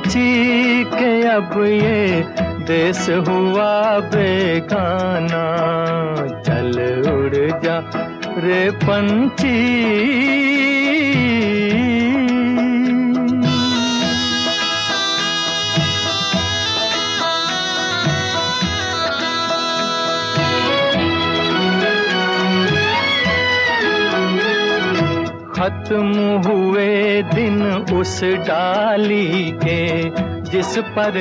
पंछी के अब ये देश हुआ बेगाना। चल उड़ जा रे पंछी। खत्म हुए दिन उस डाली के जिस पर